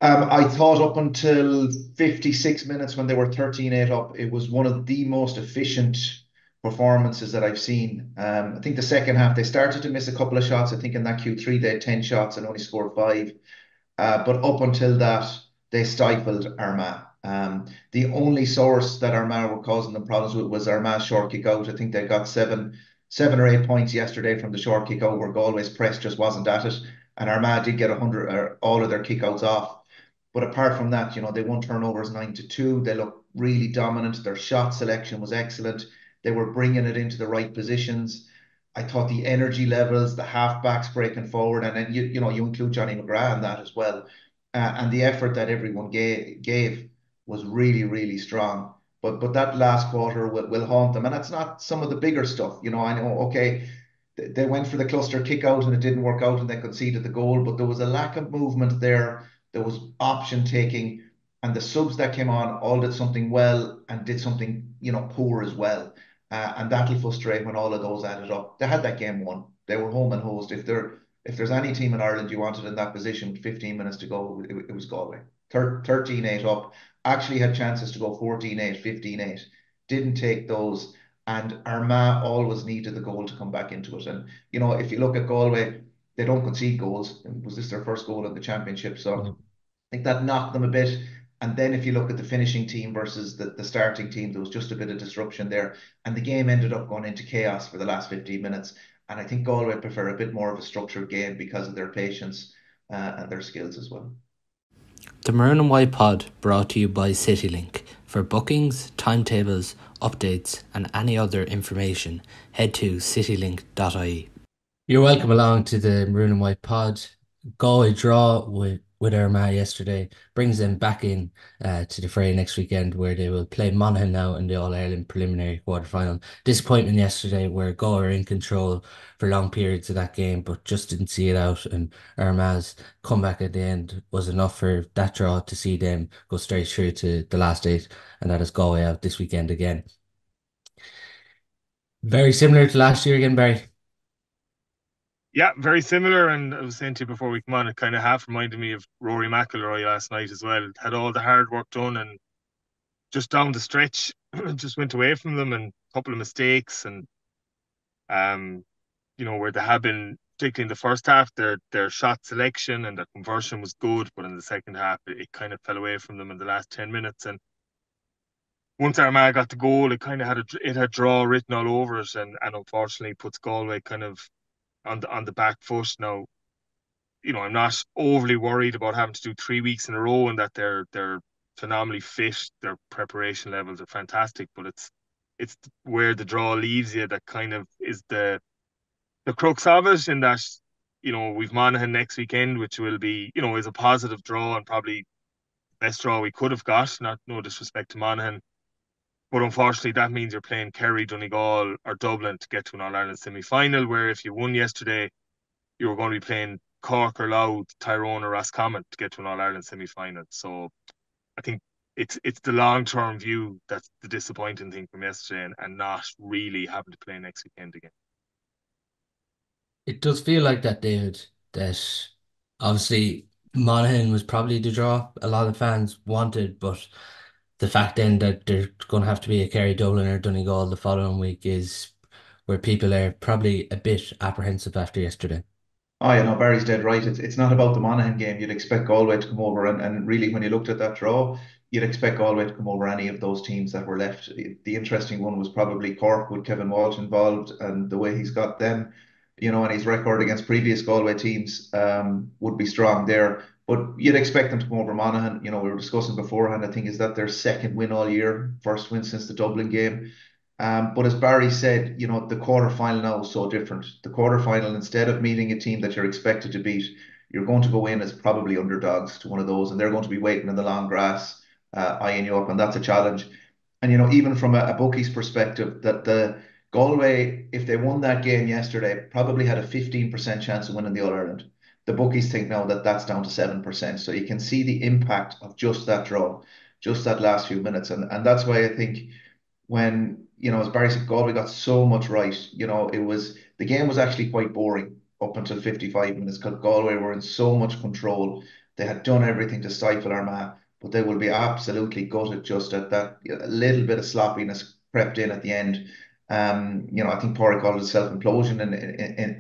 I thought up until 56 minutes when they were 13-8 up, it was one of the most efficient performances that I've seen. I think the second half, they started to miss a couple of shots. I think in that Q3, they had 10 shots and only scored five. But up until that, they stifled Armagh. The only source that Armagh were causing them problems with was Armagh's short kick out. I think they got seven or 8 points yesterday from the short kick out where Galway's press just wasn't at it. And Armagh did get 100 or all of their kick outs off. But apart from that, they won turnovers 9-2. They looked really dominant. Their shot selection was excellent. They were bringing it into the right positions. I thought the energy levels, the halfbacks breaking forward, and then you include Johnny McGrath in that as well, and the effort that everyone gave was really really strong. But that last quarter will haunt them, and that's not some of the bigger stuff. I know, okay, they went for the cluster kick out and it didn't work out and they conceded the goal, but there was a lack of movement there. There was option taking, and the subs that came on all did something well and did something poor as well. And that'll frustrate when all of those added up. They had that game won. They were home and host. If there's any team in Ireland you wanted in that position with 15 minutes to go, it was Galway. 13-8 up. Actually had chances to go 14-8, 15-8. Didn't take those. And Armagh always needed the goal to come back into it. And, if you look at Galway, they don't concede goals. Was this their first goal in the championship? So Yeah. I think that knocked them a bit. And then if you look at the finishing team versus the starting team, there was just a bit of disruption there. And the game ended up going into chaos for the last 15 minutes. And I think Galway prefer a bit more of a structured game because of their patience and their skills as well. The Maroon and White Pod brought to you by Citylink. For bookings, timetables, updates, and any other information, head to citylink.ie. You're welcome along to the Maroon and White Pod. Galway draw with Armagh yesterday brings them back in to the fray next weekend, where they will play Monaghan now in the All Ireland preliminary quarter final. Disappointment yesterday, where Galway were in control for long periods of that game, but just didn't see it out. And Armagh's comeback at the end was enough for that draw to see them go straight through to the last eight, and that is Galway out this weekend again. Very similar to last year again, Barry. Yeah, very similar. And I was saying to you before we come on, it kind of half reminded me of Rory McIlroy last night as well. Had all the hard work done and just down the stretch, just went away from them and a couple of mistakes and um, where they have been, particularly in the first half, their shot selection and their conversion was good, but in the second half it kind of fell away from them in the last 10 minutes. And once Armagh got the goal, it kind of it had draw written all over it, and unfortunately puts Galway kind of on the back foot now. I'm not overly worried about having to do 3 weeks in a row and that they're phenomenally fit. Their preparation levels are fantastic, but it's where the draw leaves you that kind of is the crux of it. In that we've Monaghan next weekend, which will be is a positive draw and probably best draw we could have got. Not no disrespect to Monaghan, but unfortunately that means you're playing Kerry, Donegal, or Dublin to get to an All Ireland semi final. Where if you won yesterday, you were going to be playing Cork or Louth, Tyrone or Roscommon to get to an All Ireland semi final. So I think it's the long term view that's the disappointing thing from yesterday, and not really having to play next weekend again. It does feel like that, David, that obviously Monaghan was probably the draw a lot of fans wanted, but the fact then that there's going to have to be a Kerry, Dublin or Donegal the following week is where people are probably a bit apprehensive after yesterday. Oh, Barry's dead right. It's not about the Monaghan game. You'd expect Galway to come over, and really, when you looked at that draw, you'd expect Galway to come over any of those teams that were left. The interesting one was probably Cork with Kevin Walsh involved and the way he's got them, and his record against previous Galway teams would be strong there. But you'd expect them to come over Monaghan. We were discussing beforehand, I think, is that their second win all year, first win since the Dublin game. But as Barry said, the quarter final now is so different. The quarter final, instead of meeting a team that you're expected to beat, you're going to go in as probably underdogs to one of those, and they're going to be waiting in the long grass, eyeing you up, and that's a challenge. And even from a bookie's perspective, that the Galway, if they won that game yesterday, probably had a 15% chance of winning the All Ireland. The bookies think now that that's down to 7%. So you can see the impact of just that draw, just that last few minutes, and that's why I think when, as Barry said, Galway got so much right. The game was actually quite boring up until 55 minutes because Galway were in so much control. They had done everything to stifle Armagh, but they will be absolutely gutted just at that a little bit of sloppiness crept in at the end. I think Porrick called it self-implosion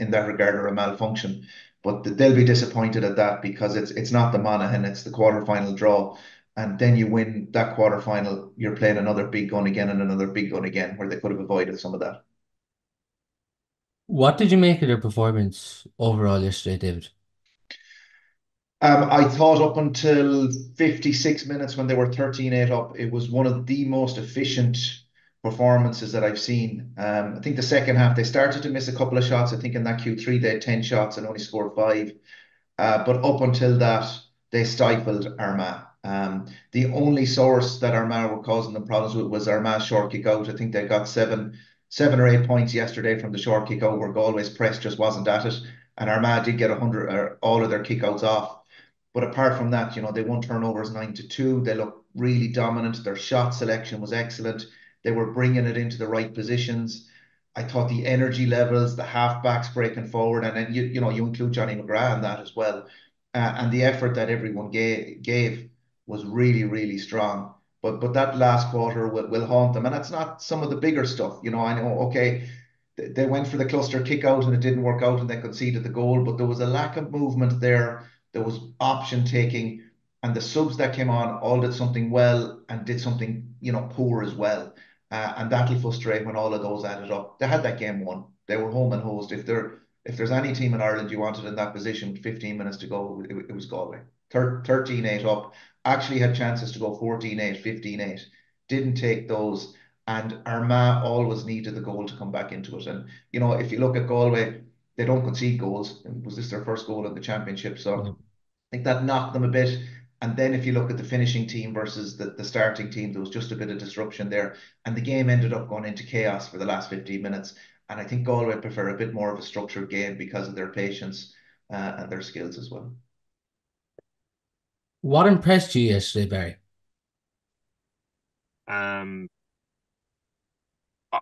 in that regard, or a malfunction. But they'll be disappointed at that because it's not the Monaghan, it's the quarter-final draw. And then you win that quarter-final, you're playing another big gun again and another big gun again, where they could have avoided some of that. What did you make of their performance overall yesterday, David? I thought up until 56 minutes when they were 13-8 up, it was one of the most efficient performances that I've seen. I think the second half, they started to miss a couple of shots. I think in that Q3, they had 10 shots and only scored five. But up until that, they stifled Armagh. The only source that Armagh were causing them problems with was Armagh's short kick out. I think they got seven or 8 points yesterday from the short kick out, where Galway's press just wasn't at it. And Armagh did get 100 or all of their kick outs off. But apart from that, they won turnovers 9-2. They looked really dominant. Their shot selection was excellent. They were bringing it into the right positions. I thought the energy levels, the halfbacks breaking forward, and then you include Johnny McGrath in that as well, and the effort that everyone gave was really really strong. But that last quarter will haunt them, and that's not some of the bigger stuff. I know, okay, they went for the cluster kick out and it didn't work out and they conceded the goal, but there was a lack of movement there. There was option taking, and the subs that came on all did something well and did something poor as well. And that'll frustrate when all of those added up. They had that game won. They were home and host. If there's any team in Ireland you wanted in that position with 15 minutes to go, it was Galway. 13-8 up. Actually had chances to go 14-8, 15-8. Didn't take those. And Armagh always needed the goal to come back into it. And, if you look at Galway, they don't concede goals. Was this their first goal in the championship? So Yeah. I think that knocked them a bit. And then if you look at the finishing team versus the starting team, there was just a bit of disruption there. And the game ended up going into chaos for the last 15 minutes. And I think Galway prefer a bit more of a structured game because of their patience and their skills as well. What impressed you yesterday, Barry? Um, I-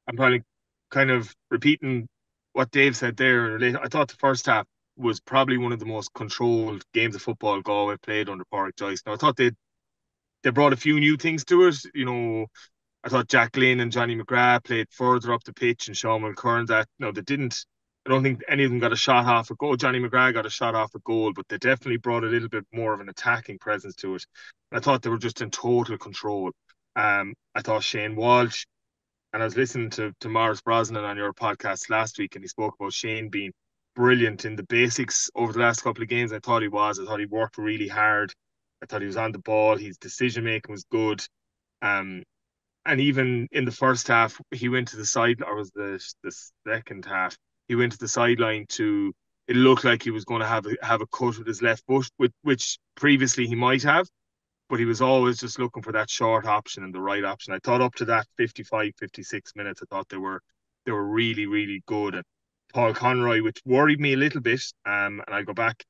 I'm probably kind of repeating what Dave said there. I thought the first half was probably one of the most controlled games of football Galway played under Pádraig Joyce. Now I thought they brought a few new things to it. I thought Jack Glynn and Johnny McGrath played further up the pitch, and Sean Mulkern that they didn't. I don't think any of them got a shot off a goal. Johnny McGrath got a shot off a goal, but they definitely brought a little bit more of an attacking presence to it. And I thought they were just in total control. I thought Shane Walsh, and I was listening to Morris Brosnan on your podcast last week, and he spoke about Shane being brilliant in the basics over the last couple of games. I thought he was. I thought he worked really hard. I thought he was on the ball. His decision making was good. Um, and even in the first half, he went to the side, or was the second half? He went to the sideline to. It looked like he was going to have a cut with his left foot, which previously he might have, but he was always just looking for that short option and the right option. I thought up to that 55, 56 minutes, I thought they were really, really good. And Paul Conroy, which worried me a little bit, and I go back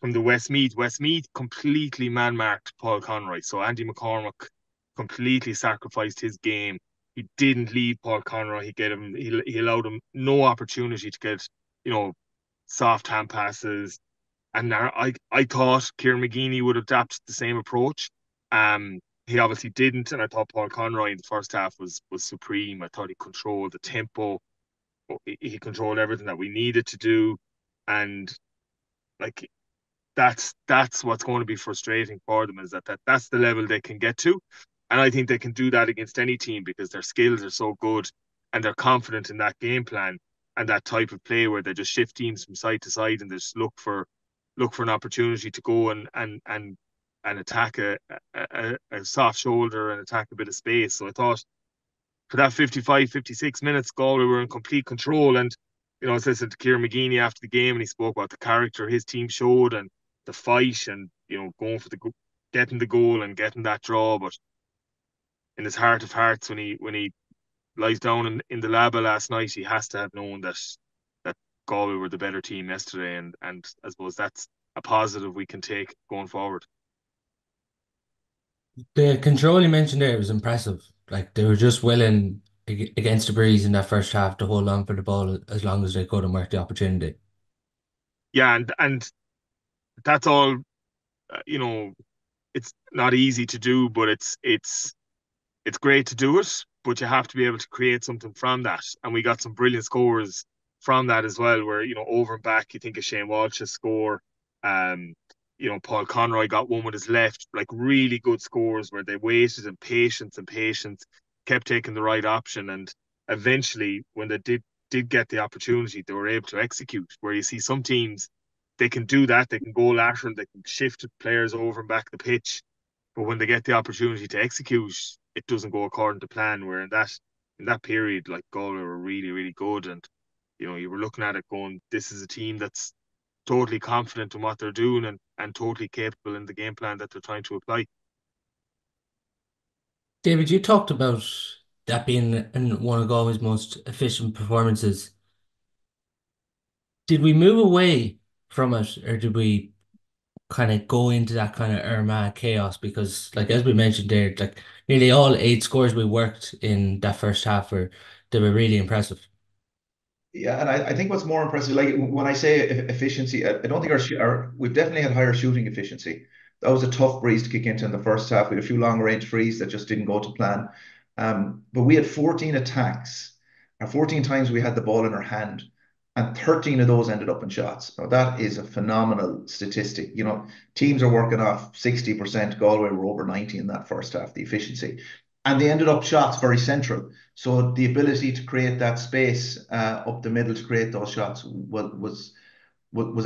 from the Westmeath. Westmeath completely man-marked Paul Conroy. So Andy McCormack completely sacrificed his game. He didn't leave Paul Conroy. He allowed him no opportunity to get, soft hand passes. And I thought Kieran McGeeney would adapt the same approach. He obviously didn't, and I thought Paul Conroy in the first half was supreme. I thought he controlled the tempo. He controlled everything that we needed to do, and like that's what's going to be frustrating for them, is that's the level they can get to, and I think they can do that against any team because their skills are so good and they're confident in that game plan and that type of play where they just shift teams from side to side and just look for an opportunity to go and attack a soft shoulder and attack a bit of space. So I thought for that 55, 56 minutes, Galway were in complete control. And, I was listening to Kieran McGeeney after the game and he spoke about the character his team showed and the fight and, going for getting the goal and getting that draw. But in his heart of hearts, when he lies down in the Laba last night, he has to have known that Galway were the better team yesterday, and I suppose that's a positive we can take going forward. The control you mentioned there was impressive. Like they were just willing against the breeze in that first half to hold on for the ball as long as they could and work the opportunity. Yeah, and That's all, you know, it's not easy to do, but it's great to do it, but you have to be able to create something from that. And we got some brilliant scores from that as well, where, over and back, you think of Shane Walsh's score. Um, Paul Conroy got one with his left, like really good scores where they waited and patience, kept taking the right option. And eventually, when they did get the opportunity, they were able to execute. Where you see some teams, they can do that, they can go lateral, they can shift players over and back the pitch, but when they get the opportunity to execute, it doesn't go according to plan. Where in that period, like Galway were really, really good, and you were looking at it going, this is a team that's totally confident in what they're doing, and totally capable in the game plan that they're trying to apply. David, you talked about that being in one of Galway's most efficient performances. Did we move away from it, or did we kind of go into that kind of Armagh chaos? Because, like as we mentioned there, like nearly all 8 scores we worked in that first half they were really impressive. Yeah, and I think what's more impressive, like when I say efficiency, I don't think we've definitely had higher shooting efficiency. That was a tough breeze to kick into in the first half. We had a few long range frees that just didn't go to plan. But we had 14 attacks, and 14 times we had the ball in our hand, and 13 of those ended up in shots. Now that is a phenomenal statistic. Teams are working off 60%. Galway were over 90 in that first half, the efficiency. And they ended up shots very central. So the ability to create that space up the middle to create those shots was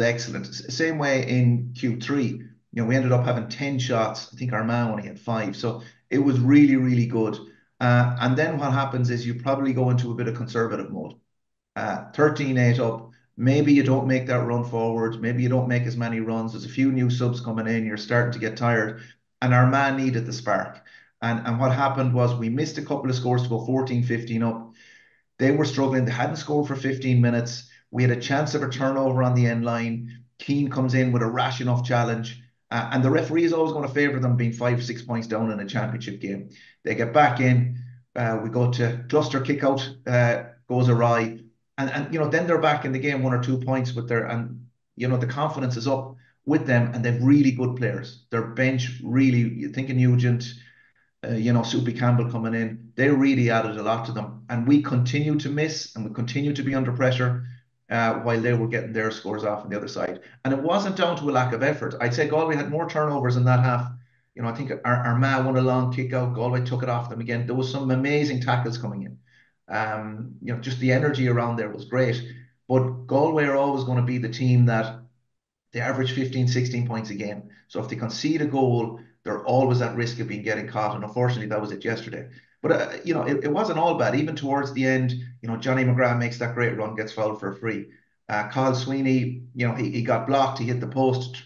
excellent. Same way in Q3. We ended up having 10 shots. I think Armagh only had 5. So it was really, really good. And then what happens is you probably go into a bit of conservative mode. 13-8 up. Maybe you don't make that run forward. Maybe you don't make as many runs. There's a few new subs coming in. You're starting to get tired. And our man needed the spark. And what happened was we missed a couple of scores to go 14-15 up. They were struggling. They hadn't scored for 15 minutes. We had a chance of a turnover on the end line. Keane comes in with a rash enough challenge. And the referee is always going to favour them being 5, 6 points down in a championship game. They get back in. We go to cluster kick out, goes awry. And then they're back in the game 1 or 2 points with the confidence is up with them, and they've really good players. Their bench really, you think of Nugent, Soupy Campbell coming in, they really added a lot to them. And we continue to miss and we continue to be under pressure while they were getting their scores off on the other side. And it wasn't down to a lack of effort. I'd say Galway had more turnovers in that half. I think Armagh won a long kick out. Galway took it off them again. There was some amazing tackles coming in. Just the energy around there was great. But Galway are always going to be the team that they average 15, 16 points a game. So if they concede a goal, they're always at risk of being getting caught. And unfortunately, that was it yesterday. But, it wasn't all bad. Even towards the end, Johnny McGrath makes that great run, gets fouled for a free. Kyle Sweeney, he got blocked. He hit the post,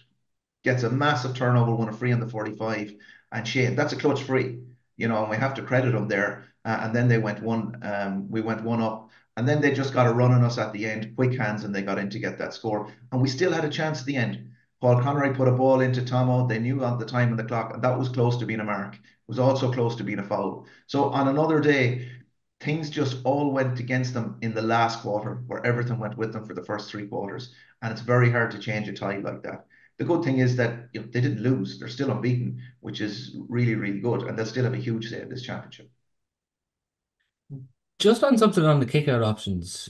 gets a massive turnover, won a free on the 45. And Shane, that's a clutch free, and we have to credit him there. And then we went one up. And then they just got a run on us at the end, quick hands, and they got in to get that score. And we still had a chance at the end. Paul Conroy put a ball into Tomo. They knew on the time on the clock, and that was close to being a mark. It was also close to being a foul. So on another day, things just all went against them in the last quarter, where everything went with them for the first 3 quarters. And it's very hard to change a tie like that. The good thing is that they didn't lose. They're still unbeaten, which is really, really good. And they'll still have a huge say in this championship. Just on something on the kick-out options,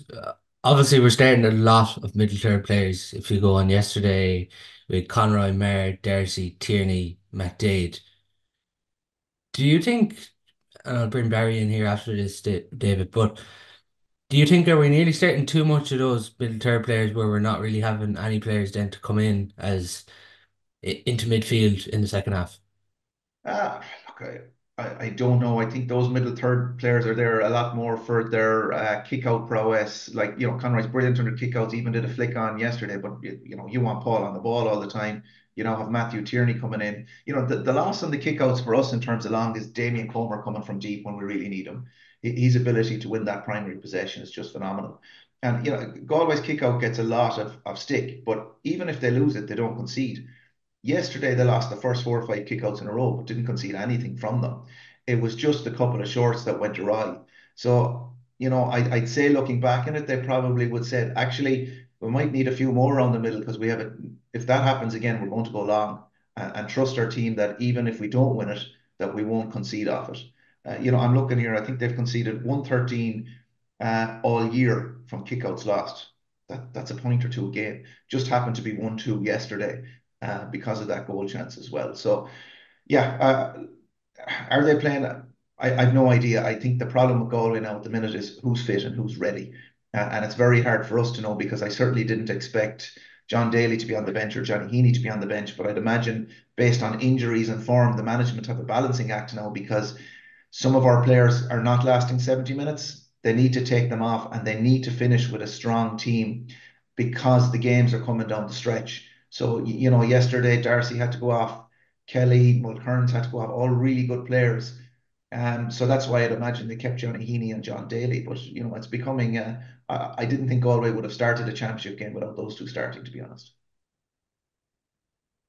obviously we're starting a lot of middle-tier players. If you go on yesterday with Conroy, Maher, Darcy, Tierney, McDade, do you think, and I'll bring Barry in here after this, David, but do you think are we nearly starting too much of those middle-tier players where we're not really having any players then to come in as into midfield in the second half? Look, I don't know. I think those middle third players are there a lot more for their kick out prowess. Like, Conroy's brilliant under kick outs, even did a flick on yesterday, but you want Paul on the ball all the time. Have Matthew Tierney coming in. The loss on the kick outs for us in terms of long is Damien Comer coming from deep when we really need him. His ability to win that primary possession is just phenomenal. And, Galway's kick out gets a lot of stick, but even if they lose it, they don't concede. Yesterday, they lost the first 4 or 5 kickouts in a row, but didn't concede anything from them. It was just a couple of shorts that went awry. So, I'd say looking back in it, they probably would say, actually, we might need a few more around the middle because we have if that happens again, we're going to go long and trust our team that even if we don't win it, that we won't concede off it. I'm looking here. I think they've conceded 113 all year from kickouts lost. That's a point or two a game. Just happened to be 1-2 yesterday because of that goal chance as well. So yeah, are they playing? I've no idea. I think the problem with Galway now at the minute is who's fit and who's ready. And it's very hard for us to know because I certainly didn't expect John Daly to be on the bench or Johnny Heaney to be on the bench. But I'd imagine based on injuries and form, the management have a balancing act now because some of our players are not lasting 70 minutes. They need to take them off and they need to finish with a strong team because the games are coming down the stretch. So, yesterday Darcy had to go off, Kelly, Mulcairns had to go off, all really good players. So that's why I'd imagine they kept Johnny Heaney and John Daly. But, it's becoming, I didn't think Galway would have started a championship game without those two starting, to be honest.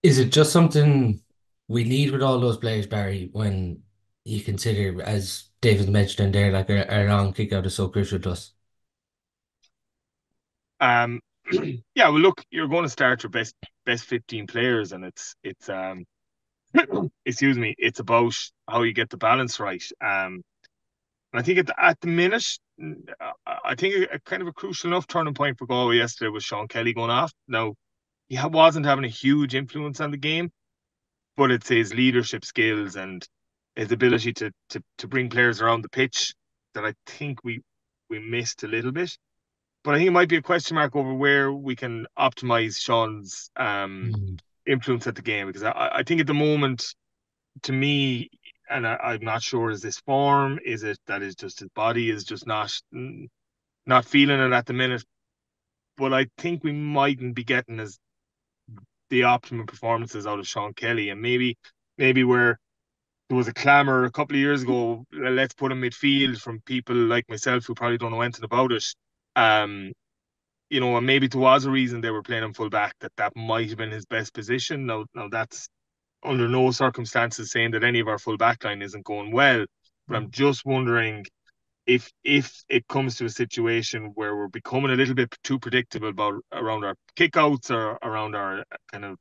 Is it just something we need with all those players, Barry, when you consider, as David mentioned there, like a long kick out is so crucial to us? Um, yeah, well, look, you're going to start your best 15 players, and it's excuse me, it's about how you get the balance right. And I think at the minute, I think a kind of a crucial enough turning point for Galway yesterday was Sean Kelly going off. Now, wasn't having a huge influence on the game, but it's his leadership skills and his ability to bring players around the pitch that I think we missed a little bit. But I think it might be a question mark over where we can optimize Sean's Mm. influence at the game because I think at the moment, to me, and I'm not sure, is this form? Is it that is just his body is just not feeling it at the minute? But I think we mightn't be getting as the optimum performances out of Sean Kelly, and maybe where there was a clamour a couple of years ago, let's put him midfield from people like myself who probably don't know anything about it. Um, and maybe there was a reason they were playing him full back that might have been his best position. Now that's under no circumstances saying that any of our full back line isn't going well, but I'm just wondering if it comes to a situation where we're becoming a little bit too predictable about around our kickouts or around our kind of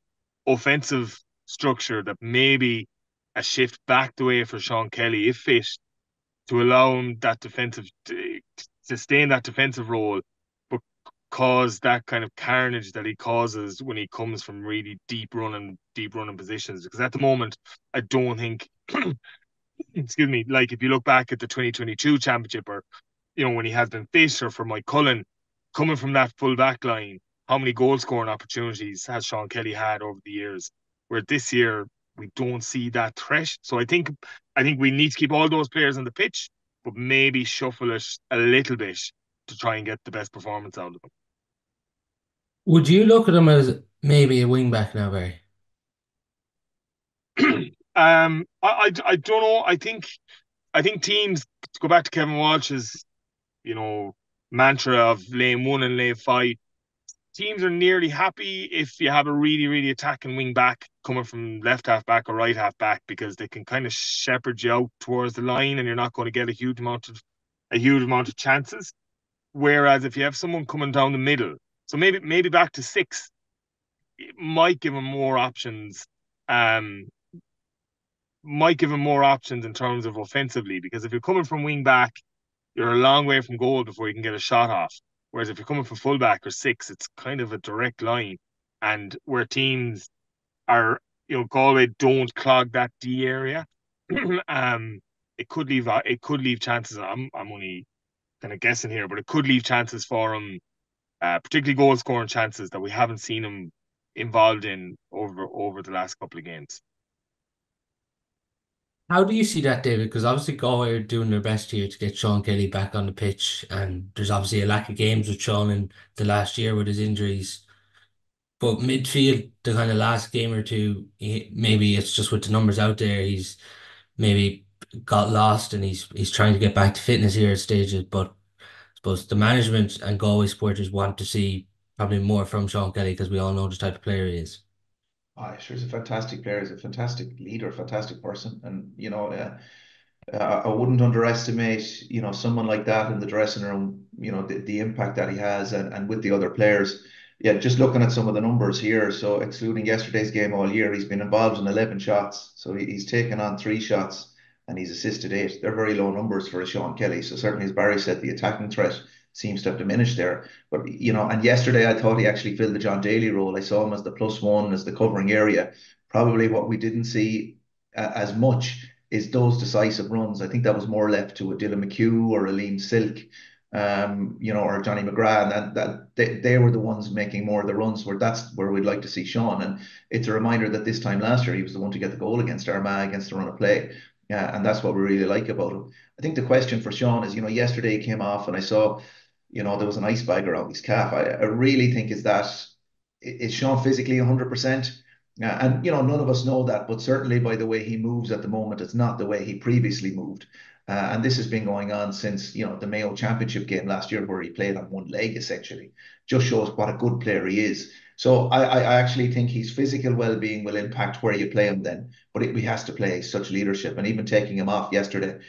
offensive structure, that maybe a shift back the way for Sean Kelly, if fit, to allow him that defensive to sustain that defensive role, but cause that kind of carnage that he causes when he comes from really deep running positions. Because at the moment, I don't think excuse me, like if you look back at the 2022 championship or when he has been fit, or for Mike Cullen, coming from that full back line, how many goal scoring opportunities has Sean Kelly had over the years? Where this year we don't see that threat. So I think we need to keep all those players on the pitch, but maybe shuffle it a little bit to try and get the best performance out of Would you look at him as maybe a wing back now, Barry? them. I don't know. I think teams, to go back to Kevin Walsh's you know mantra of lane one and lane five, teams are nearly happy if you have a really, really attacking wing back coming from left half back or right half back, because they can kind of shepherd you out towards the line and you're not going to get a huge amount of chances. Whereas if you have someone coming down the middle, so maybe back to six, it um might give them more options in terms of offensively, because if you're coming from wing back, you're a long way from goal before you can get a shot off. Whereas if you're coming from fullback or six, it's kind of a direct line. And where teams are, Galway don't clog that D area, um, it could leave chances. I'm only kind of guessing here, but it could leave chances for them, particularly goal scoring chances that we haven't seen them involved in over the last couple of games. How do you see that, David? Because obviously Galway are doing their best here to get Sean Kelly back on the pitch, and there's obviously a lack of games with Sean in the last year with his injuries. But midfield, the kind of last game or two, maybe it's just with the numbers out there, he's maybe got lost and he's trying to get back to fitness here at stages. But I suppose the management and Galway supporters want to see probably more from Sean Kelly because we all know the type of player he is. Sure, he's a fantastic player. He's a fantastic leader, fantastic person, and I wouldn't underestimate, someone like that in the dressing room, the impact that he has and with the other players. Yeah, just looking at some of the numbers here. So excluding yesterday's game all year, he's been involved in 11 shots. So he's taken on 3 shots and he's assisted 8. They're very low numbers for a Sean Kelly. So certainly, as Barry said, the attacking threat seems to have diminished there. But, and yesterday I thought he actually filled the John Daly role. I saw him as the +1, as the covering area. Probably what we didn't see as much is those decisive runs. I think that was more left to a Dylan McHugh or a Liam Silk, or Johnny McGrath, and they were the ones making more of the runs. Where that's where we'd like to see Sean. And it's a reminder that this time last year he was the one to get the goal against Armagh against the run of play. Yeah, and that's what we really like about him. I think the question for Sean is, yesterday he came off and I saw, there was an ice bag around his calf. I really think is Sean physically 100%? And none of us know that, but certainly by the way he moves at the moment, it's not the way he previously moved. And this has been going on since, the Mayo Championship game last year, where he played on one leg essentially. Just shows what a good player he is. So I actually think his physical well-being will impact where you play him then, but he has to play such leadership. And even taking him off yesterday,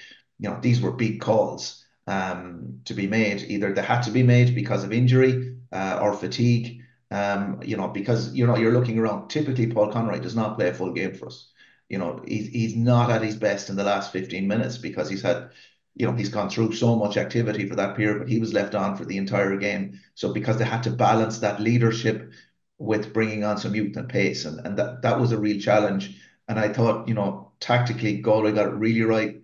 these were big calls to be made. Either they had to be made because of injury or fatigue. Because you're looking around. Typically, Paul Conroy does not play a full game for us. He's not at his best in the last 15 minutes because he's gone through so much activity for that period, but he was left on for the entire game. So because they had to balance that leadership with bringing on some youth and pace, and that was a real challenge. And I thought, tactically, Galway got it really right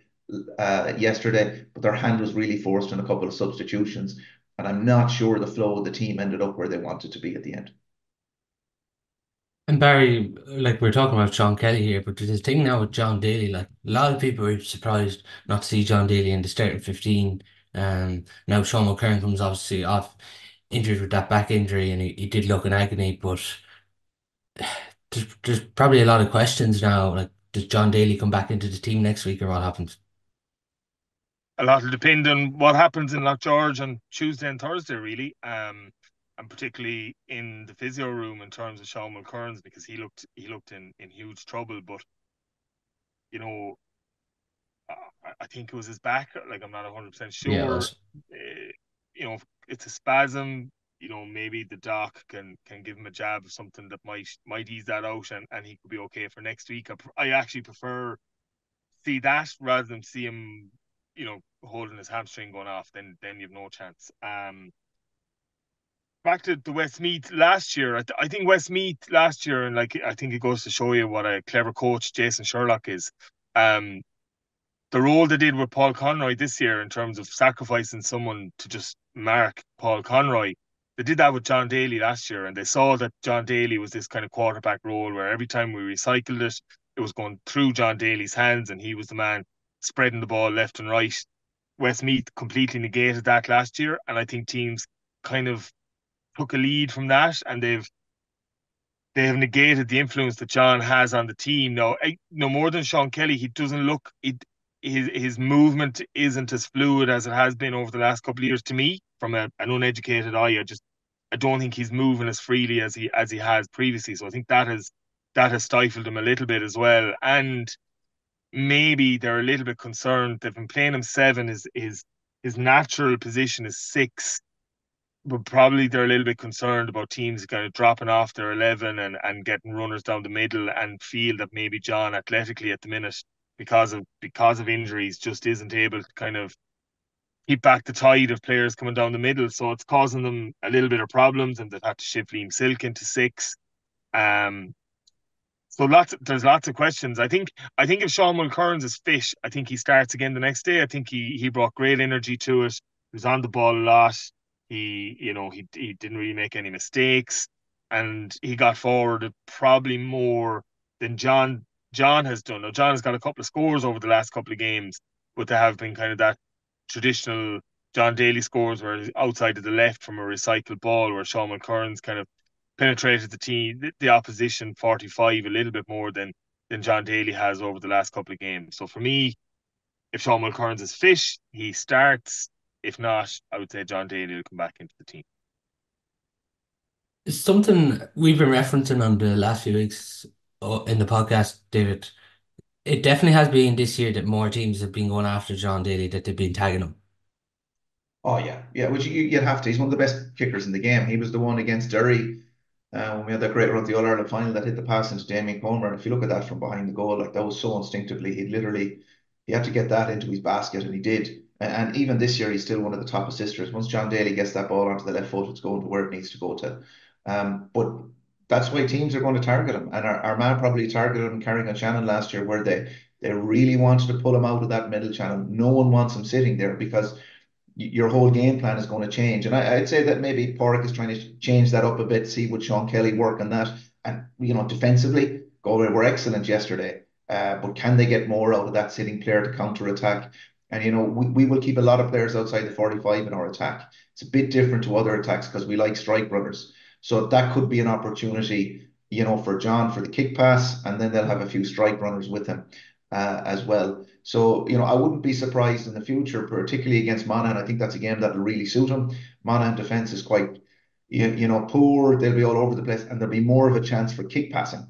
yesterday, but their hand was really forced in a couple of substitutions. And I'm not sure the flow of the team ended up where they wanted to be at the end. And Barry, like we're talking about Sean Kelly here, but there's this thing now with John Daly. Like a lot of people were surprised not to see John Daly in the starting 15. Now Sean Mulcairn comes obviously off injured with that back injury, and he did look in agony. But there's probably a lot of questions now. Like, does John Daly come back into the team next week, or what happens? A lot will depend on what happens in George on Tuesday and Thursday, really. And particularly in the physio room in terms of Sean Mulcairns, because he looked in huge trouble. But you know, I think it was his back. Like, I'm not 100% Yeah, it sure. was. Uh, it's a spasm. Maybe the doc can give him a jab of something that might ease that out, and he could be okay for next week. I actually prefer see that rather than see him, holding his hamstring going off. Then you've no chance. Back to the Westmeath last year. I think Westmeath last year, and like I think it goes to show you what a clever coach Jason Sherlock is. Um, the role they did with Paul Conroy this year in terms of sacrificing someone to just mark Paul Conroy, they did that with John Daly last year, and they saw that John Daly was this kind of quarterback role where every time we recycled it, it was going through John Daly's hands, and he was the man spreading the ball left and right. Westmeath completely negated that last year, and I think teams kind of took a lead from that, and they have negated the influence that John has on the team. Now, no more than Sean Kelly, he doesn't look it. His movement isn't as fluid as it has been over the last couple of years to me, from an uneducated eye. I don't think he's moving as freely as he has previously. So I think that has stifled him a little bit as well. And maybe they're a little bit concerned. They've been playing him 7. His natural position is 6, but probably they're a little bit concerned about teams kind of dropping off their 11 and getting runners down the middle, and feel that maybe John athletically at the minute, because of injuries, just isn't able to kind of keep back the tide of players coming down the middle. So it's causing them a little bit of problems, and they've had to shift Liam Silk into 6. Um, so there's lots of questions. I think if Sean Mulcairns is fit, I think he starts again the next day. I think he brought great energy to it. He was on the ball a lot. He didn't really make any mistakes, and he got forward probably more than John has done. Now, John has got a couple of scores over the last couple of games, but they have been kind of that traditional John Daly scores where he's outside of the left from a recycled ball, where Sean Mulcairns kind of penetrated the team, the opposition 45 a little bit more than John Daly has over the last couple of games. So for me, if Sean Mulcairns is fit, he starts. If not, I would say John Daly will come back into the team. It's something we've been referencing on the last few weeks in the podcast, David. It definitely has been this year that more teams have been going after John Daly, that they've been tagging him. Oh yeah. Which you'd have to. He's one of the best kickers in the game. He was the one against Derry when we had that great run at the All Ireland final that hit the pass into Damien Comer. And if you look at that from behind the goal, like that was so instinctively, he had to get that into his basket, and he did. And even this year, he's still one of the top assisters. Once John Daly gets that ball onto the left foot, it's going to where it needs to go to. But that's why teams are going to target him. And our man probably targeted him carrying a channel last year where they really wanted to pull him out of that middle channel. No one wants him sitting there because your whole game plan is going to change. And I'd say that maybe Porrick is trying to change that up a bit, see would Sean Kelly work on that. And, defensively, Galway were excellent yesterday. But can they get more out of that sitting player to counter attack? And, we will keep a lot of players outside the 45 in our attack. It's a bit different to other attacks because we like strike runners. So that could be an opportunity, for John for the kick pass. And then they'll have a few strike runners with him as well. So, I wouldn't be surprised in the future, particularly against Monaghan. I think that's a game that'll really suit him. Monaghan defense is quite, poor. They'll be all over the place, and there'll be more of a chance for kick passing.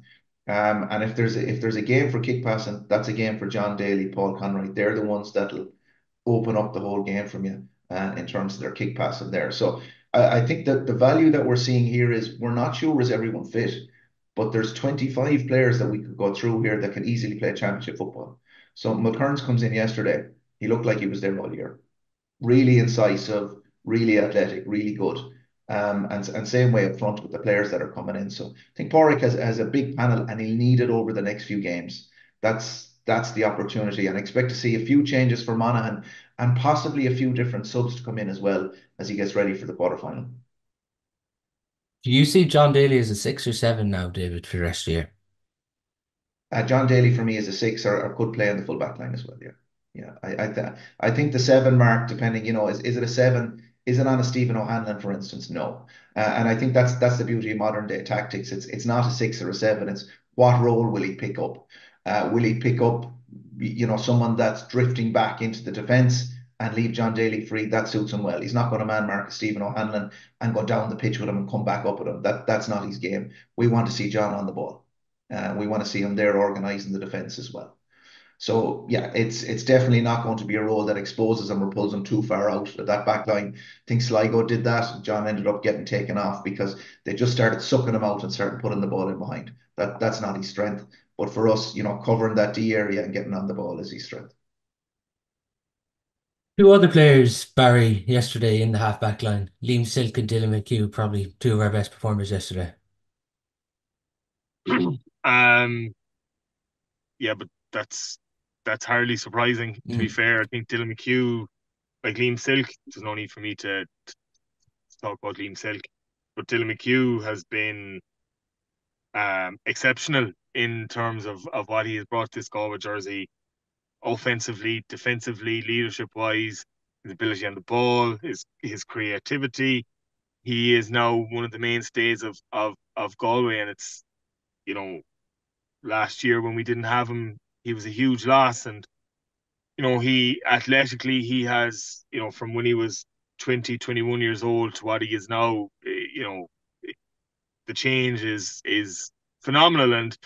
And if there's a game for kick passing, that's a game for John Daly, Paul Conroy. They're the ones that'll open up the whole game from you in terms of their kick passing there. So I think that the value that we're seeing here is we're not sure is everyone fit, but there's 25 players that we could go through here that can easily play championship football. So McKearns comes in yesterday. He looked like he was there all year. Really incisive, really athletic, really good. And same way up front with the players that are coming in. So I think Porrick has a big panel and he'll need it over the next few games. That's the opportunity. And I expect to see a few changes for Monaghan and possibly a few different subs to come in as well as he gets ready for the quarterfinal. Do you see John Daly as a 6 or 7 now, David, for the rest of the year? John Daly for me is a six or could play on the full back line as well. Yeah, yeah. I think the seven mark, depending, is it a seven? Is it on a Stephen O'Hanlon, for instance? No. And I think that's the beauty of modern day tactics. It's not a six or a seven. It's what role will he pick up? Will he pick up, someone that's drifting back into the defence and leave John Daly free? That suits him well. He's not going to man mark Stephen O'Hanlon and go down the pitch with him and come back up with him. That's not his game. We want to see John on the ball. We want to see him there organising the defence as well. So yeah, it's definitely not going to be a role that exposes him or pulls him too far out of that back line. I think Sligo did that. John ended up getting taken off because they just started sucking him out and started putting the ball in behind. That's not his strength. But for us, covering that D area and getting on the ball is his strength. Two other players, Barry, yesterday in the half-back line. Liam Silk and Dylan McHugh, probably two of our best performers yesterday. Um, yeah, but that's hardly surprising. To be Mm. fair, I think Dylan McHugh, like Liam Silk, there's no need for me to talk about Liam Silk, but Dylan McHugh has been exceptional in terms of what he has brought to this Galway jersey, offensively, defensively, leadership wise, his ability on the ball, his creativity. He is now one of the mainstays of Galway, and it's, you know last year when we didn't have him, he was a huge loss. And he athletically, he has, from when he was 20, 21 years old to what he is now, the change is phenomenal. And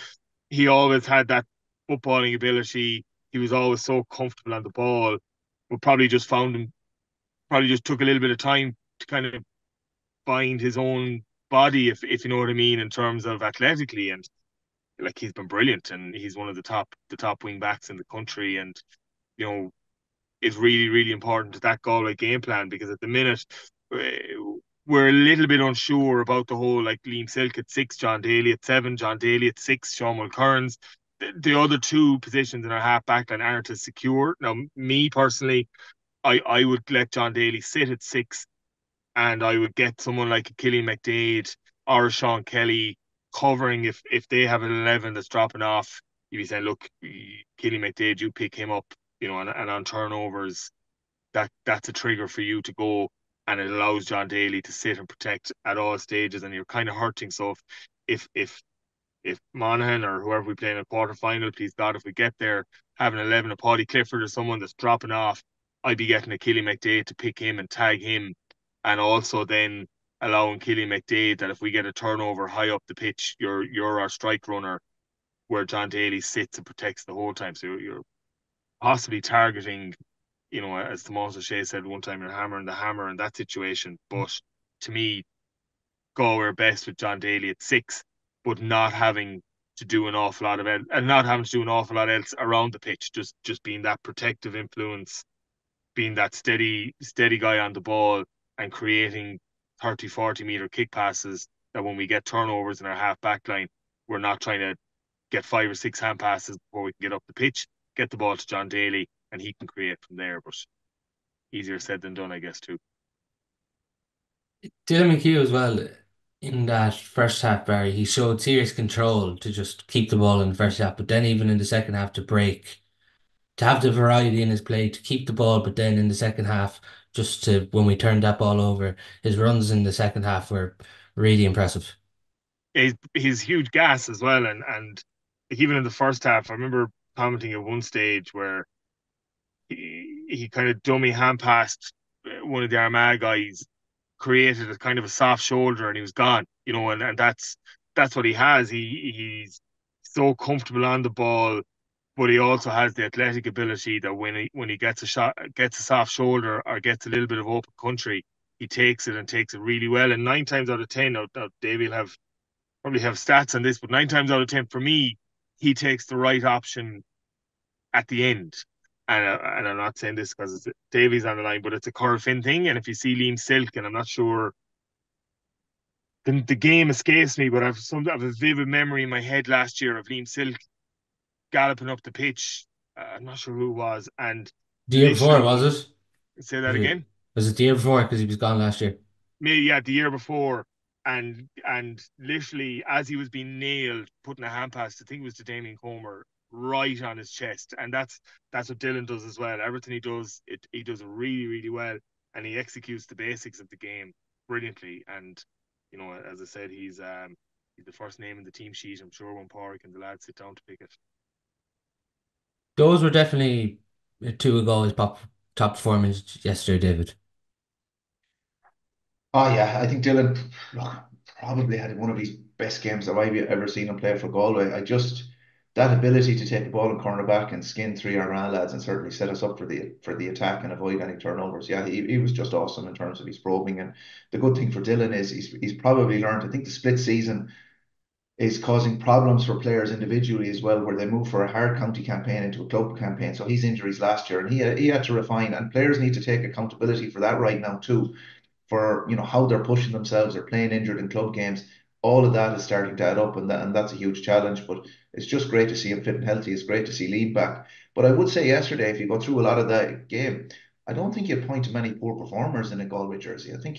he always had that footballing ability. He was always so comfortable on the ball. We probably just took a little bit of time to kind of find his own body, if you know what I mean, in terms of athletically. And like, he's been brilliant, and he's one of the top wing backs in the country. And you know is really, really important to that Galway game plan, because at the minute uh, we're a little bit unsure about the whole, like, Liam Silk at six, John Daly at seven, John Daly at six, Sean Mulcairns. The other two positions in our half back line aren't as secure. Now, me personally, I would let John Daly sit at six, and I would get someone like a Killian McDade or a Sean Kelly covering if they have an 11 that's dropping off. You'd be saying, look, Killian McDade, you pick him up, and on turnovers, that's a trigger for you to go, and it allows John Daly to sit and protect at all stages, and you're kind of hurting. So if if if Monaghan or whoever we play in a quarter final, please God, if we get there, having 11, a Paddy Clifford or someone that's dropping off, I'd be getting a Killy McDade to pick him and tag him, and also then allowing Killy McDade that if we get a turnover high up the pitch, you're our strike runner, where John Daly sits and protects the whole time. So you're possibly targeting, as Tomas O'Shea said one time, you're hammering the hammer in that situation. But to me, Galway are best with John Daly at six, but not having to do an awful lot of it, and not having to do an awful lot else around the pitch. Just being that protective influence, being that steady guy on the ball, and creating 30, 40 meter kick passes that when we get turnovers in our half back line, we're not trying to get 5 or 6 hand passes before we can get up the pitch. Get the ball to John Daly, and he can create from there. But easier said than done, I guess, too. Dylan McHugh as well, in that first half, Barry, he showed serious control to just keep the ball in the first half, but then even in the second half to break, to have the variety in his play, to keep the ball, but then in the second half, just to when we turned that ball over, his runs in the second half were really impressive. He's huge gas as well, and like even in the first half, I remember commenting at one stage where he kind of dummy hand passed one of the Armagh guys, created a kind of a soft shoulder, and he was gone. And that's what he has. He's so comfortable on the ball, but he also has the athletic ability that when he gets a shot, gets a soft shoulder, or gets a little bit of open country, he takes it and takes it really well. And 9 times out of 10, now Davey will probably have stats on this, but 9 times out of 10 for me, he takes the right option at the end. And I'm not saying this because Davies on the line, but it's a Corofin thing. And if you see Liam Silk, and I'm not sure the game escapes me, but I've a vivid memory in my head last year of Liam Silk galloping up the pitch. I'm not sure who it was, and The year before, was literally it? say that Was it, again. was it the year before? Because he was gone last year. Maybe yeah, the year before, and literally as he was being nailed, putting a hand pass, I think it was to Damien Comer, right on his chest, and that's what Dylan does as well. Everything he does it really, really well, and he executes the basics of the game brilliantly. And as I said, he's the first name in the team sheet. I'm sure when Pádraig and the lads sit down to pick it. Those were definitely two of Galway's top performance yesterday, David. Oh yeah, I think Dylan, look, probably had one of his best games that I've ever seen him play for Galway. I just that ability to take the ball and corner back and skin three Armagh lads and certainly set us up for the attack and avoid any turnovers. Yeah, he was just awesome in terms of his probing. And the good thing for Dylan is he's probably learned. I think the split season is causing problems for players individually as well, where they move for a hard county campaign into a club campaign. So he's injuries last year, and he had to refine. And players need to take accountability for that right now too, for how they're pushing themselves, they're playing injured in club games. All of that is starting to add up, and that's a huge challenge. But it's just great to see him fit and healthy. It's great to see Liam back. But I would say yesterday, if you go through a lot of that game, I don't think you'd point to many poor performers in a Galway jersey. I think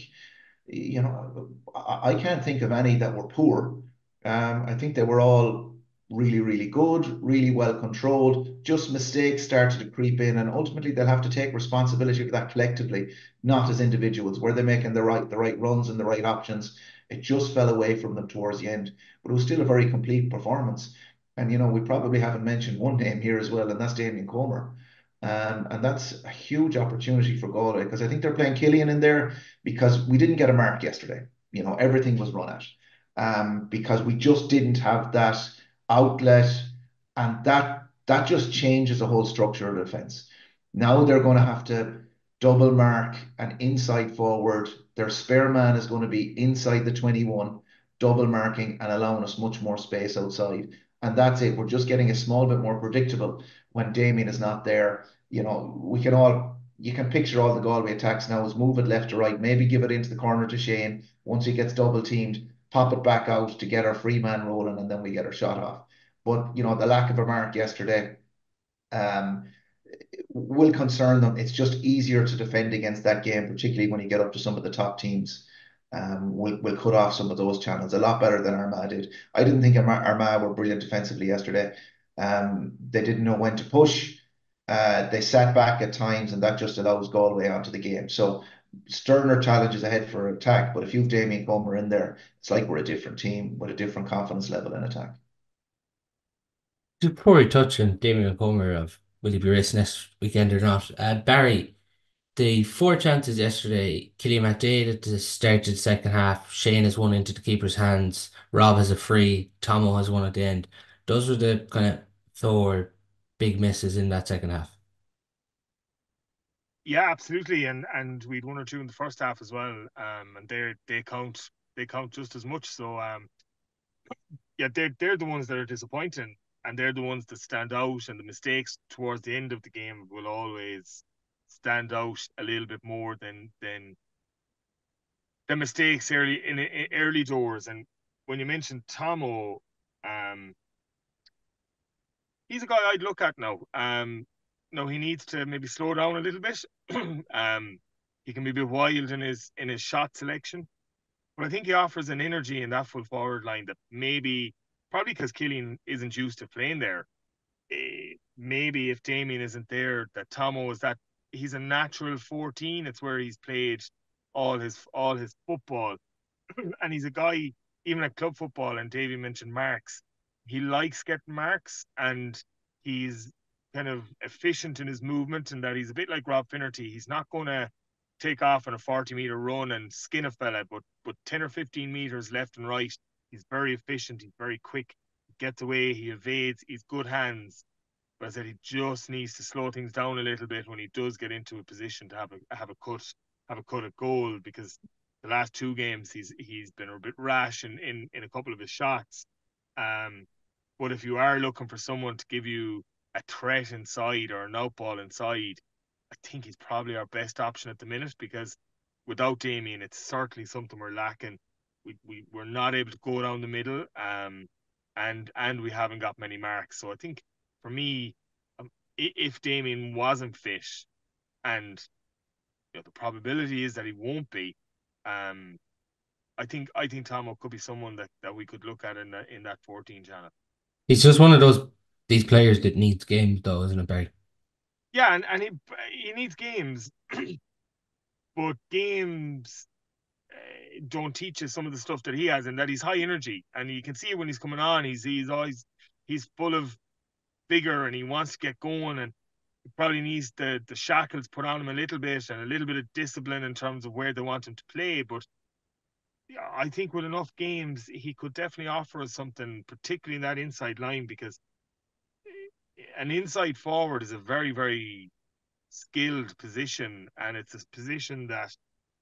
I can't think of any that were poor. I think they were all really, really good, really well controlled. Just mistakes started to creep in, and ultimately they'll have to take responsibility for that collectively, not as individuals. Were they making the right runs and the right options? It just fell away from them towards the end, but it was still a very complete performance. And we probably haven't mentioned one name here as well, and that's Damien Comer. And that's a huge opportunity for Galway because I think they're playing Killian in there because we didn't get a mark yesterday. Everything was run at because we just didn't have that outlet, and that just changes the whole structure of the defense. Now they're going to have to double mark an inside forward. Their spare man is going to be inside the 21, double marking and allowing us much more space outside. And that's it. We're just getting a small bit more predictable when Damien is not there. You can picture all the Galway attacks now as move it left to right, maybe give it into the corner to Shane. Once he gets double teamed, pop it back out to get our free man rolling, and then we get our shot off. But the lack of a mark yesterday um, will concern them. It's just easier to defend against that game, particularly when you get up to some of the top teams. We'll cut off some of those channels a lot better than Armagh did. I didn't think Armagh were brilliant defensively yesterday. They didn't know when to push. They sat back at times, and that just allows Galway onto the game. So sterner challenges ahead for attack, but if you've Damien Comer in there, it's like we're a different team with a different confidence level in attack. Just before we touch on Damien Comer of will he be racing next weekend or not, Barry, the four chances yesterday, Killian McDaid at the start of the second half, Shane has one into the keeper's hands, Rob has a free, Tomo has one at the end. Those were the kind of four big misses in that second half. Yeah, absolutely. And we'd one or two in the first half as well. And they count just as much. So yeah, they're the ones that are disappointing, and they're the ones that stand out. And the mistakes towards the end of the game will always stand out a little bit more than the mistakes in early doors. And when you mentioned Tomo, um, he's a guy I'd look at now. No, he needs to maybe slow down a little bit. um, he can be a bit wild in his shot selection, but I think he offers an energy in that full forward line that maybe, probably because Killian isn't used to playing there, maybe if Damien isn't there, that Tomo is that he's a natural 14. It's where he's played all his football, and he's a guy even at club football. And Davey mentioned marks. He likes getting marks, and he's kind of efficient in his movement, and that he's a bit like Rob Finnerty. He's not going to take off on a 40-meter run and skin a fella, but 10 or 15 meters left and right, he's very efficient. He's very quick. He gets away. He evades. He's good hands. But I said he just needs to slow things down a little bit when he does get into a position to have a cut at goal, because the last two games he's been a bit rash in a couple of his shots. Um, but if you are looking for someone to give you a threat inside or an outball inside, I think he's probably our best option at the minute, because without Damien, it's certainly something we're lacking. We're not able to go down the middle, and we haven't got many marks. So I think for me, if Damien wasn't fit, and the probability is that he won't be, um, I think Tomo could be someone that we could look at in that 14 channel. He's just one of these players that needs games, though, isn't it, Barry? Yeah, and he needs games, but games don't teach us some of the stuff that he has, and that he's high energy, and you can see it when he's coming on. He's always he's full of vigor, and he wants to get going, and he probably needs the shackles put on him a little bit, and a little bit of discipline in terms of where they want him to play. But yeah, I think with enough games, he could definitely offer us something, particularly in that inside line, because an inside forward is a very, very skilled position, and it's a position that,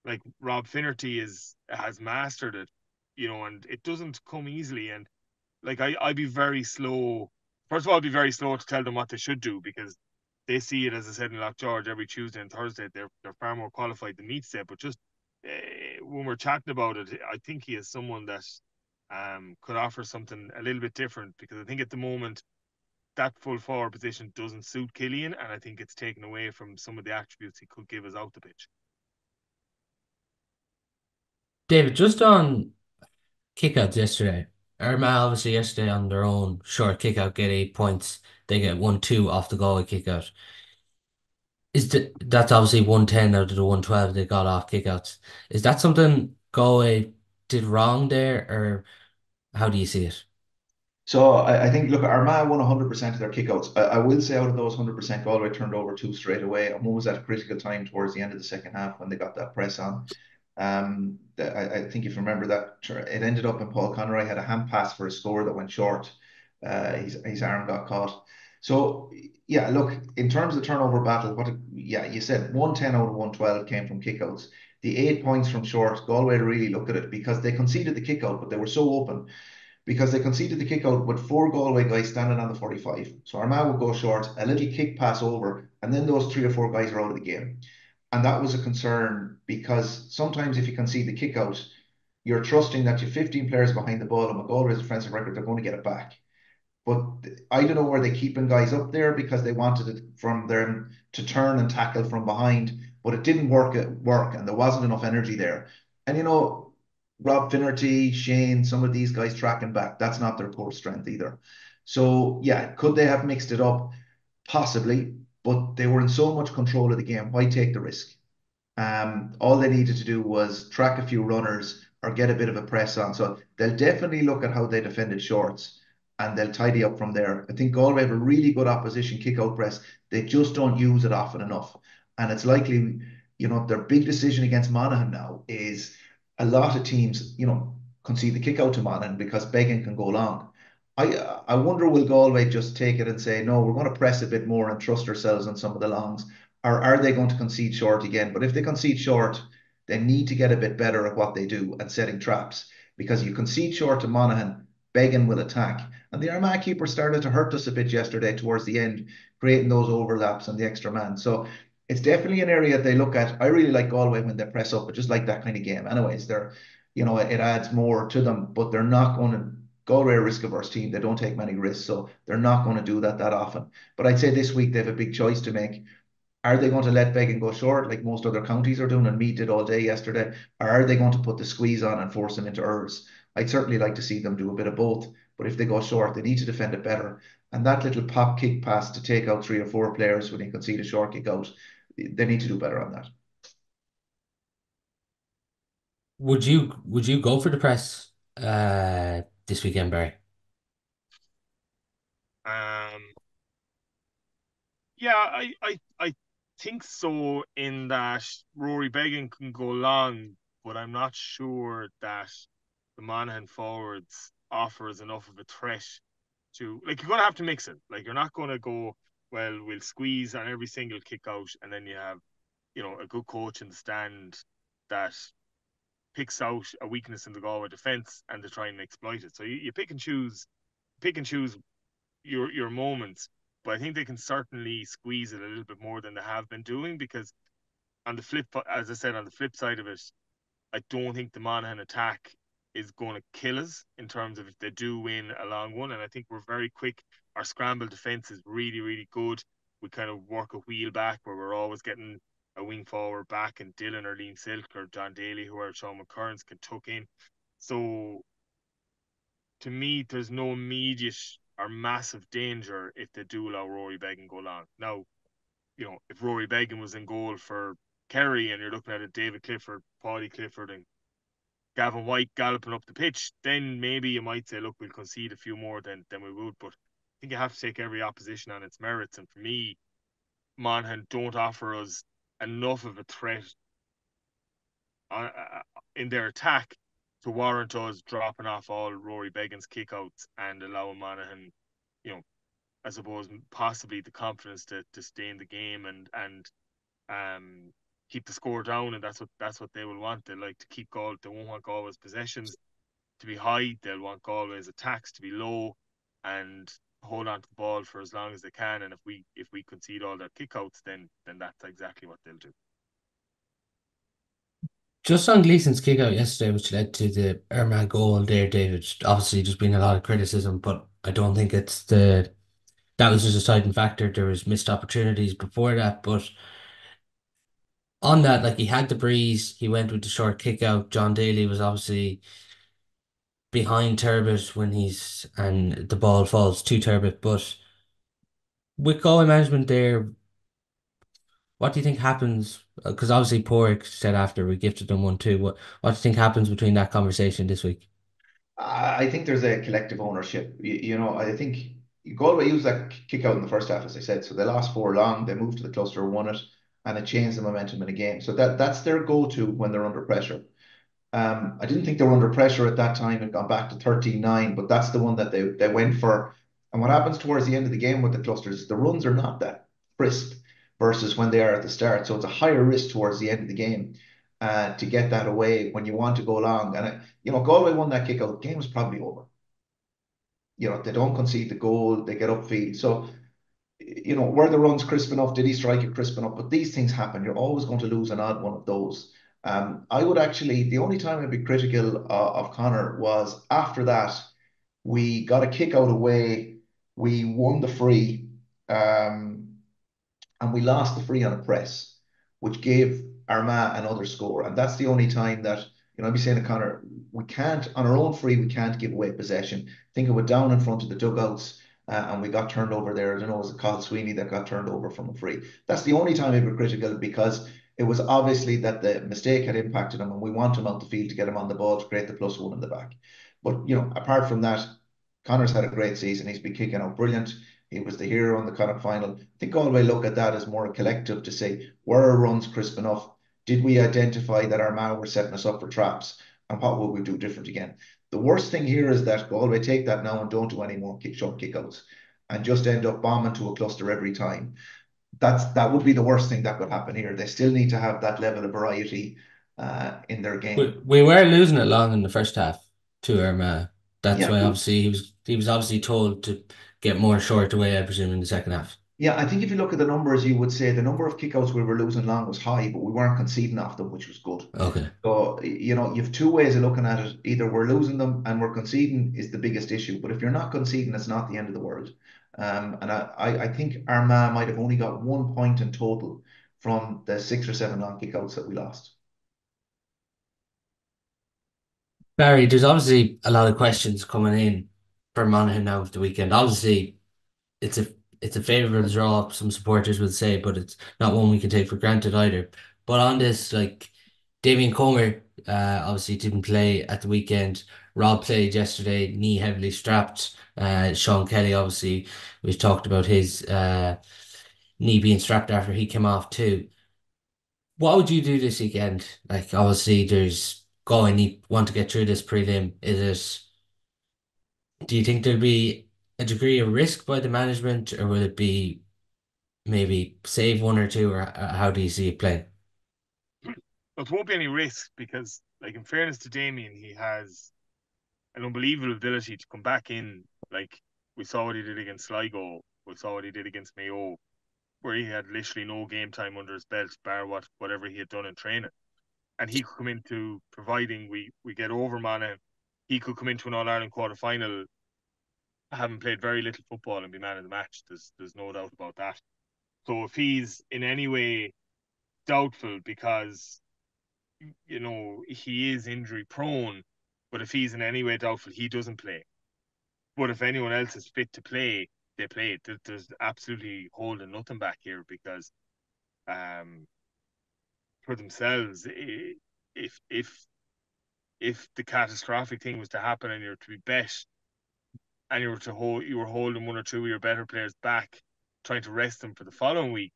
like, Rob Finnerty has mastered it, and it doesn't come easily. And like I'd be very slow. First of all, I'd be very slow to tell them what they should do, because they see it, as I said, in Loch George every Tuesday and Thursday. They're far more qualified than me to say. But just when we're chatting about it, I think he is someone that could offer something a little bit different, because I think at the moment that full forward position doesn't suit Killian, and I think it's taken away from some of the attributes he could give us out the pitch. David, just on kickouts yesterday. Armagh obviously yesterday on their own short kickout get 8 points. They get 1-2 off the Galway kickout. That's obviously 110 out of the 112 they got off kickouts. Is that something Galway did wrong there, or how do you see it? So I think, look, Armagh won 100% of their kickouts. I will say out of those 100%, Galway turned over two straight away. And one was at a critical time towards the end of the second half when they got that press on. I think if you remember that, it ended up in Paul Conroy had a hand pass for a score that went short. His arm got caught. So yeah, look, in terms of turnover battle, yeah, you said 110 out of 112 came from kickouts. The 8 points from short, Galway really looked at it because they conceded the kickout, but they were so open because they conceded the kick out with four Galway guys standing on the 45. So Armagh would go short, a little kick pass over, and then those three or four guys are out of the game. And that was a concern because sometimes if you concede the kick out, you're trusting that you're 15 players behind the ball and with Galway's defensive record, they're going to get it back. But I don't know where they keeping guys up there because they wanted it from them to turn and tackle from behind, but it didn't work, and there wasn't enough energy there. And Rob Finnerty, Shane, some of these guys tracking back, that's not their core strength either. So yeah, could they have mixed it up? Possibly, but they were in so much control of the game. Why take the risk? All they needed to do was track a few runners or get a bit of a press on. So they'll definitely look at how they defended shorts and they'll tidy up from there. I think Galway have a really good opposition kick-out press. They just don't use it often enough. And it's likely, their big decision against Monaghan now is a lot of teams, concede the kick-out to Monaghan because Began can go long. I wonder, will Galway just take it and say, no, we're going to press a bit more and trust ourselves on some of the longs? or are they going to concede short again? But if they concede short, they need to get a bit better at what they do and setting traps, because you concede short to Monaghan, Began will attack. And the Armagh keeper started to hurt us a bit yesterday towards the end, creating those overlaps and the extra man. So it's definitely an area they look at. I really like Galway when they press up, but just like that kind of game. Anyways, it adds more to them, but they're not going to. Galway are a risk averse team. They don't take many risks, so they're not going to do that often. But I'd say this week they have a big choice to make. Are they going to let Began go short like most other counties are doing and Meath did all day yesterday? Or are they going to put the squeeze on and force them into errors? I'd certainly like to see them do a bit of both. But if they go short, they need to defend it better. And that little pop kick pass to take out 3 or 4 players when you concede a short kick out, they need to do better on that. Would you go for the press this weekend, Barry? Um, yeah, I think so. In that Rory Began can go long, but I'm not sure that the Monaghan forwards offers enough of a threat to, like, you're gonna have to mix it. Like, you're not gonna go, well, we'll squeeze on every single kick out, and then you have, a good coach in the stand that picks out a weakness in the Galway defence and to try and exploit it. So you pick and choose your moments. But I think they can certainly squeeze it a little bit more than they have been doing, because on the flip, as I said, on the flip side of it, I don't think the Monaghan attack is going to kill us in terms of if they do win a long one. And I think we're very quick. Our scramble defence is really, really good. We kind of work a wheel back where we're always getting a wing forward back, and Dylan or Liam Silk or John Daly, who are Sean McCurrans, can tuck in. So to me, there's no immediate or massive danger if they do allow Rory Began go long. Now, if Rory Began was in goal for Kerry and you're looking at it, David Clifford, Paulie Clifford, and Gavin White galloping up the pitch, then maybe you might say, look, we'll concede a few more than we would. But I think you have to take every opposition on its merits. And for me, Monaghan don't offer us enough of a threat in their attack to warrant us dropping off all Rory Began's kickouts and allowing Monaghan, I suppose, possibly the confidence to stay in the game and keep the score down. And that's what they will want. They like to keep Galway. They won't want Galway's possessions to be high. They'll want Galway's attacks to be low and hold on to the ball for as long as they can. And if we concede all their kickouts, then that's exactly what they'll do. Just on Gleason's kick out yesterday, which led to the Armagh goal there, David. Obviously, there's been a lot of criticism, but I don't think that was just a deciding factor. There was missed opportunities before that, but on that, like, he had the breeze, he went with the short kick out. John Daly was obviously behind Turbot and the ball falls to Turbot. But with goal management there, what do you think happens? Because obviously Porrick said after we gifted them 1-2. What do you think happens between that conversation this week? I think there's a collective ownership. I think Galway used that kick out in the first half, as I said. So they lost 4 long, they moved to the cluster, won it, and it changed the momentum in the game. So that's their go-to when they're under pressure. I didn't think they were under pressure at that time and gone back to 13-9, but that's the one that they went for. And what happens towards the end of the game with the clusters, the runs are not that crisp versus when they are at the start. So it's a higher risk towards the end of the game to get that away when you want to go long. And, Galway won that kick out. The game was probably over. They don't concede the goal, they get upfield. So, were the runs crisp enough? Did he strike it crisp enough? But these things happen. You're always going to lose an odd one of those. I would actually, the only time I'd be critical of Connor was after that, we got a kick out away, we won the free, and we lost the free on a press, which gave Armagh another score. And that's the only time that, I'd be saying to Connor, we can't, on our own free, we can't give away possession. Think of it down in front of the dugouts, and we got turned over there. I don't know, was it Carl Sweeney that got turned over from a free? That's the only time I'd be critical, because it was obviously that the mistake had impacted him, and we want him out the field to get him on the ball to create the +1 in the back. But, apart from that, Connor's had a great season. He's been kicking out brilliant. He was the hero in the Connacht final. I think Galway look at that as more a collective to say, were our runs crisp enough? Did we identify that Armagh were setting us up for traps? And what would we do different again? The worst thing here is that Galway take that now and don't do any more short kickouts and just end up bombing to a cluster every time. that would be the worst thing that could happen here. They still need to have that level of variety in their game. We were losing it long in the first half to Armagh. That's Yeah, why obviously he was obviously told to get more short away, I presume, in the second half. yeah. I think if you look at the numbers, you would say the number of kickouts we were losing long was high, but we weren't conceding off them, which was good. Okay. So, you have two ways of looking at it. Either we're losing them and we're conceding is the biggest issue. But if you're not conceding, it's not the end of the world. And I think Armagh might have only got 1 point in total from the 6 or 7 long kickouts that we lost. Barry, there's obviously a lot of questions coming in for Monaghan now of the weekend. Obviously, it's a it's a favourable draw, some supporters would say, but it's not one we can take for granted either. But on this, like Damien Comer, obviously didn't play at the weekend. Rob played yesterday, knee heavily strapped. Sean Kelly, obviously, we've talked about his knee being strapped after he came off too. What would you do this weekend? Like, obviously, there's go. I need want to get through this prelim. Do you think there'll be a degree of risk by the management, or will it be maybe save one or two, or how do you see it playing? But there won't be any risk because, like, in fairness to Damien, he has an unbelievable ability to come back in. Like, we saw what he did against Sligo, we saw what he did against Mayo, where he had literally no game time under his belt, bar whatever he had done in training. And he could come into, providing we get over Monaghan, he could come into an All Ireland quarter final, having played very little football, and be man of the match. There's no doubt about that. So if he's in any way doubtful, because he is injury prone, but if he's in any way doubtful, he doesn't play. But if anyone else is fit to play, they play. There's absolutely holding nothing back here because, um, for themselves, if the catastrophic thing was to happen and you're to be bet, and you were holding one or two of your better players back, trying to rest them for the following week,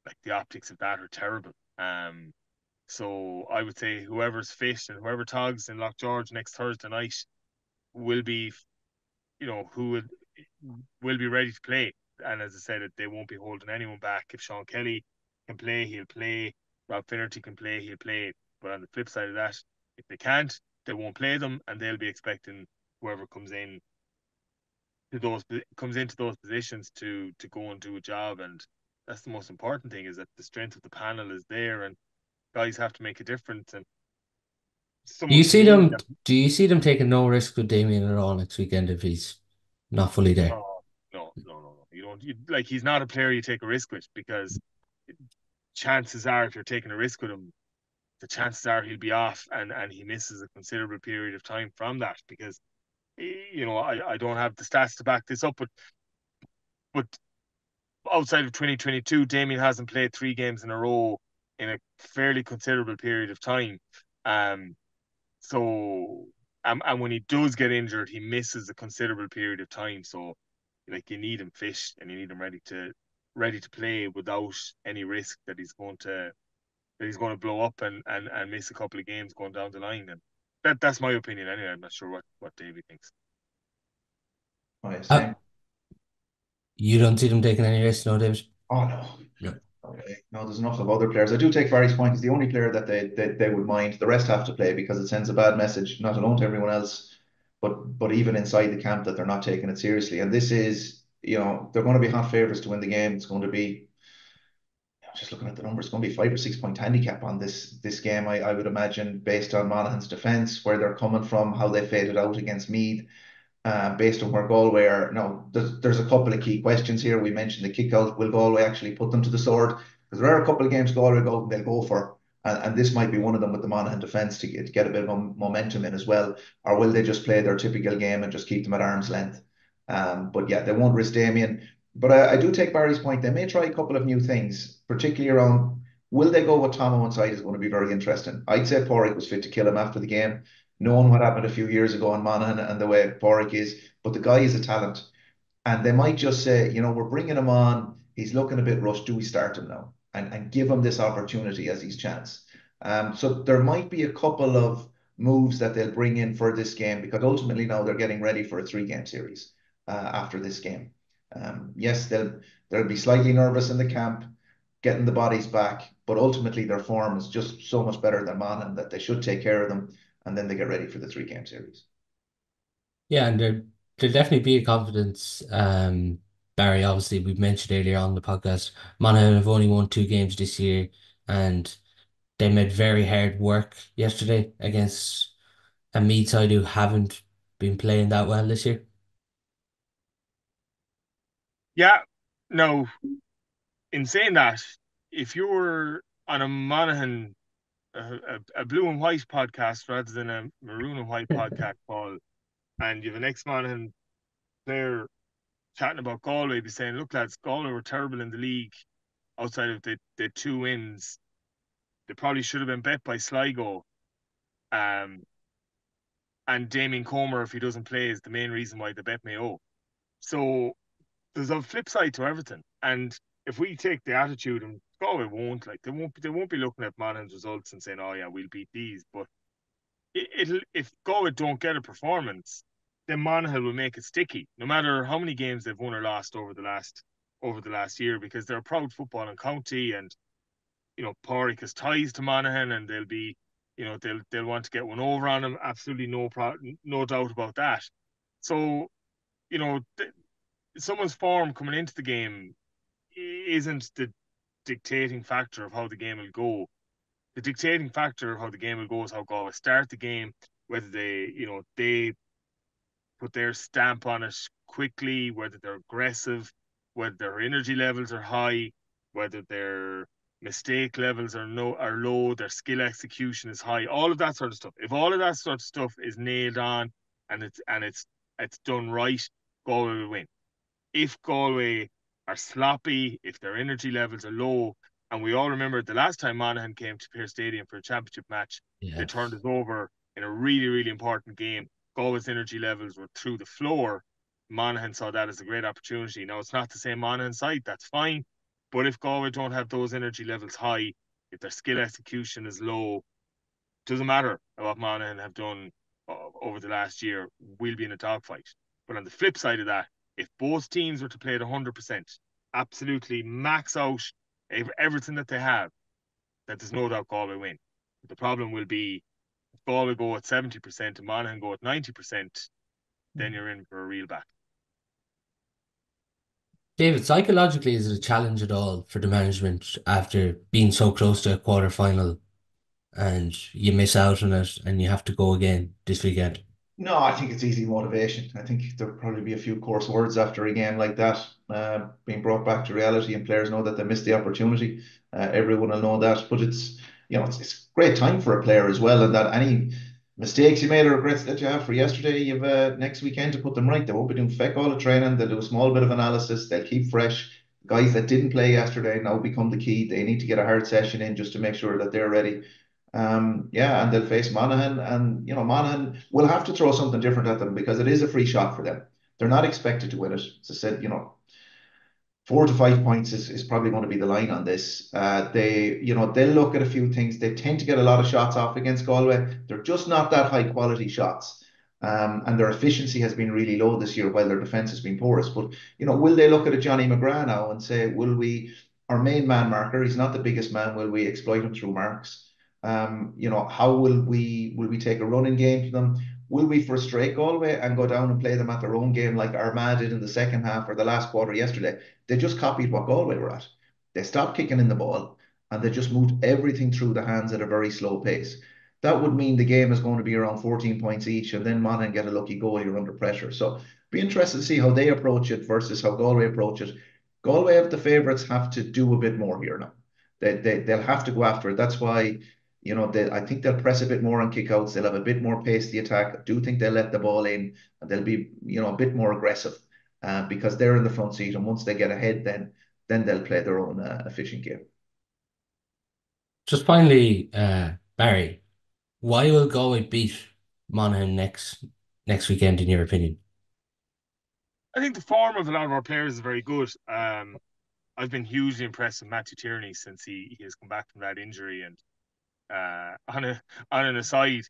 like the optics of that are terrible. So I would say whoever's fit and whoever togs in Loch George next Thursday night will be, who will be ready to play. And as I said, they won't be holding anyone back. If Sean Kelly can play, he'll play. Rob Finnerty can play, he'll play. But on the flip side of that, if they can't, they won't play them, and they'll be expecting whoever comes into those positions to go and do a job. And that's the most important thing, is that the strength of the panel is there, and guys have to make a difference. And Do you someone to see me them? that Do you see them taking no risk with Damien at all next weekend if he's not fully there? no, no, no, no, no. You don't like, he's not a player you take a risk with, because chances are, if you're taking a risk with him, the chances are he'll be off, and he misses a considerable period of time from that, because I don't have the stats to back this up, but outside of 2022, Damien hasn't played 3 games in a row in a fairly considerable period of time. Um, so and when he does get injured, he misses a considerable period of time. So, like, you need him fit, and you need him ready to play without any risk that he's going to blow up and miss a couple of games going down the line. And that's my opinion anyway. I'm not sure what Davey thinks. Oh, yeah, Uh, same. you don't see them taking any risks, no, David? Oh no. No. Okay. No, there's enough of other players. I do take Barry's point. He's the only player that they would mind. The rest have to play because it sends a bad message, not alone to everyone else, but even inside the camp, that they're not taking it seriously. And this is, they're going to be hot favourites to win the game. It's going to be, just looking at the numbers, it's going to be 5 or 6 point handicap on this game. I would imagine, based on Monaghan's defence, where they're coming from, how they faded out against Meath, based on where Galway are. Now, there's a couple of key questions here. We mentioned the kick out. Will Galway actually put them to the sword? Because there are a couple of games Galway go and they'll go for. And this might be one of them with the Monaghan defence to get a bit of momentum in as well. Or will they just play their typical game and just keep them at arm's length? But yeah, they won't risk Damien. But I do take Barry's point. They may try a couple of new things, particularly around, will they go with Tomo inside is going to be very interesting. I'd say Porrick was fit to kill him after the game, knowing what happened a few years ago in Monaghan and the way Porrick is. But the guy is a talent. And they might just say, we're bringing him on. He's looking a bit rushed. Do we start him now? And give him this opportunity as his chance. So there might be a couple of moves that they'll bring in for this game, because ultimately now they're getting ready for a 3 game series after this game. Yes, they'll be slightly nervous in the camp, getting the bodies back, but ultimately their form is just so much better than Monaghan that they should take care of them, and then they get ready for the 3 game series. Yeah, and there'll definitely be a confidence. Barry, obviously, we've mentioned earlier on the podcast, Monaghan have only won 2 games this year, and they made very hard work yesterday against a Meath side who haven't been playing that well this year. Yeah, no, in saying that, if you're on a Monaghan, a blue and white podcast rather than a maroon and white podcast, Paul, and you have an ex-Monaghan player chatting about Galway, be saying, look, lads, Galway were terrible in the league outside of the 2 wins. They probably should have been bet by Sligo. Um, and Damien Comer, if he doesn't play, is the main reason why the bet may owe. So there's a flip side to everything. And if we take the attitude, and Galway won't, like they won't be looking at Monaghan's results and saying, oh yeah, we'll beat these. But it'll, if Galway don't get a performance, then Monaghan will make it sticky, no matter how many games they've won or lost over the last year, because they're a proud footballing county, and Pádraig has ties to Monaghan, and they'll want to get one over on him. Absolutely no doubt about that. So you know, someone's form coming into the game isn't the dictating factor of how the game will go. The dictating factor of how the game will go is how Galway start the game, whether they put their stamp on it quickly, whether they're aggressive, whether their energy levels are high, whether their mistake levels are low, their skill execution is high, all of that sort of stuff. If all of that sort of stuff is nailed on and it's done right, Galway will win. If Galway are sloppy, if their energy levels are low, and we all remember the last time Monaghan came to Pearse Stadium for a championship match, they Yeah. turned us over in a really, really important game. Galway's energy levels were through the floor. Monaghan saw that as a great opportunity. Now, it's not the same Monaghan side, that's fine. But if Galway don't have those energy levels high, if their skill execution is low, doesn't matter what Monaghan have done over the last year, we'll be in a dogfight. But on the flip side of that, if both teams were to play at 100%, absolutely max out everything that they have, that there's no doubt Galway win. The problem will be if Galway go at 70% and Monaghan go at 90%, then you're in for a real battle. David, psychologically, is it a challenge at all for the management after being so close to a quarter final and you miss out on it and you have to go again this weekend? No, I think it's easy motivation. I think there'll probably be a few coarse words after a game like that, being brought back to reality, and players know that they missed the opportunity. Everyone will know that, but it's great time for a player as well, and that any mistakes you made or regrets that you have for yesterday, you've next weekend to put them right. They won't be doing feck all the training. They'll do a small bit of analysis. They'll keep fresh. Guys that didn't play yesterday now become the key. They need to get a hard session in just to make sure that they're ready. Yeah, and they'll face Monaghan, and Monaghan will have to throw something different at them because it is a free shot for them. They're not expected to win it. As I said, 4 to 5 points is probably going to be the line on this. They'll look at a few things. They tend to get a lot of shots off against Galway. They're just not that high quality shots. And their efficiency has been really low this year while their defence has been porous. But, will they look at a Johnny McGrath now and say, our main man marker, he's not the biggest man, will we exploit him through marks? How will we take a running game to them? Will we frustrate Galway and go down and play them at their own game like Armagh did in the second half or the last quarter yesterday? They just copied what Galway were at. They stopped kicking in the ball and they just moved everything through the hands at a very slow pace. That would mean the game is going to be around 14 points each, and then Monaghan get a lucky goal, you're under pressure. So be interested to see how they approach it versus how Galway approach it. Galway, have the favourites, have to do a bit more here now. They'll have to go after it. That's why I think they'll press a bit more on kickouts. They'll have a bit more pace to the attack. I do think they'll let the ball in, and they'll be, a bit more aggressive because they're in the front seat. And once they get ahead, then they'll play their own efficient game. Just finally, Barry, why will Galway beat Monaghan next weekend, in your opinion? I think the form of a lot of our players is very good. I've been hugely impressed with Matthew Tierney since he has come back from that injury. And on an aside,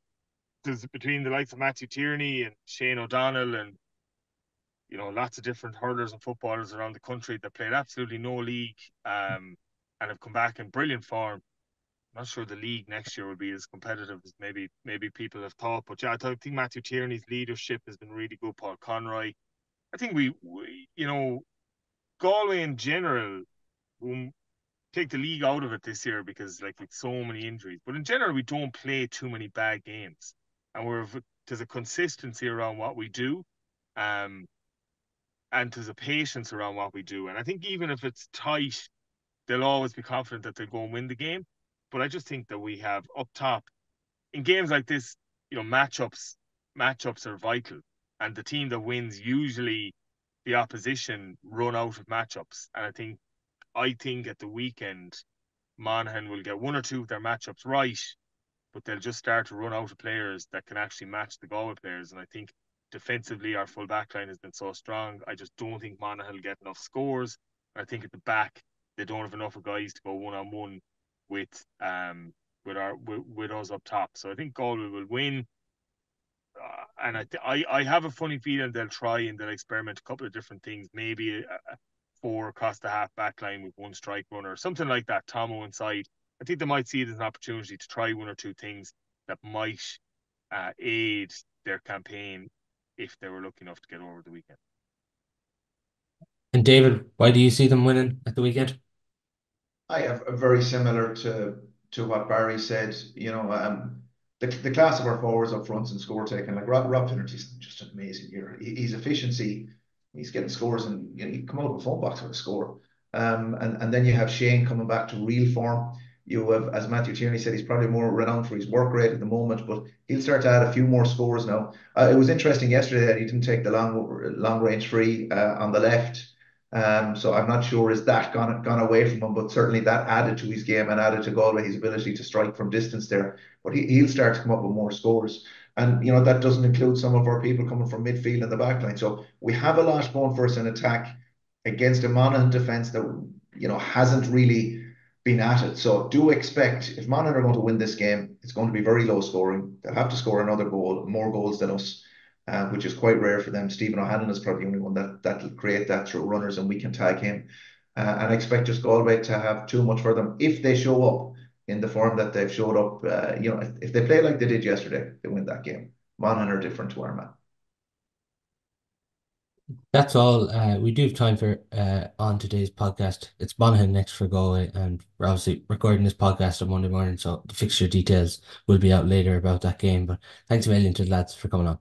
there's between the likes of Matthew Tierney and Shane O'Donnell and lots of different hurlers and footballers around the country that played absolutely no league, and have come back in brilliant form. I'm not sure the league next year will be as competitive as maybe people have thought. But yeah, I think Matthew Tierney's leadership has been really good. Paul Conroy. I think Galway in general will take the league out of it this year because like with so many injuries. But in general, we don't play too many bad games, and there's a consistency around what we do, um, and there's a patience around what we do. And I think even if it's tight, they'll always be confident that they'll go and win the game. But I just think that we have up top in games like this, matchups are vital, and the team that wins usually the opposition run out of matchups. And I think at the weekend, Monaghan will get one or two of their matchups right, but they'll just start to run out of players that can actually match the Galway players. And I think defensively, our full back line has been so strong. I just don't think Monaghan will get enough scores. I think at the back, they don't have enough guys to go one on one with with us up top. So I think Galway will win. And I have a funny feeling they'll try and they'll experiment a couple of different things. Maybe a four across the half back line with one strike runner, something like that. Tomo inside. I think they might see it as an opportunity to try one or two things that might aid their campaign if they were lucky enough to get over the weekend. And David, why do you see them winning at the weekend? I have very similar to what Barry said. The class of our forwards up front and score taking, like Rob Finnerty's just an amazing year. His efficiency, he's getting scores, and he come out of a phone box with a score. And then you have Shane coming back to real form. You have, as Matthew Tierney said, he's probably more renowned for his work rate at the moment, but he'll start to add a few more scores now. It was interesting yesterday that he didn't take the long range free on the left. So I'm not sure is that gone away from him, but certainly that added to his game and added to Galway his ability to strike from distance there. But he'll start to come up with more scores. And that doesn't include some of our people coming from midfield and the back line. So we have a lot going for us in attack against a Monaghan defence that hasn't really been at it. So do expect, if Monaghan are going to win this game, it's going to be very low scoring. They'll have to score another goal, more goals than us, which is quite rare for them. Stephen O'Hanlon is probably the only one that'll create that through runners, and we can tag him. And I expect just Galway to have too much for them if they show up in the form that they've showed up. If they play like they did yesterday, they win that game. Monaghan are different to Armagh. That's all we do have time for on today's podcast. It's Monaghan next for Galway, and we're obviously recording this podcast on Monday morning, so the fixture details will be out later about that game. But thanks a million to the lads for coming on.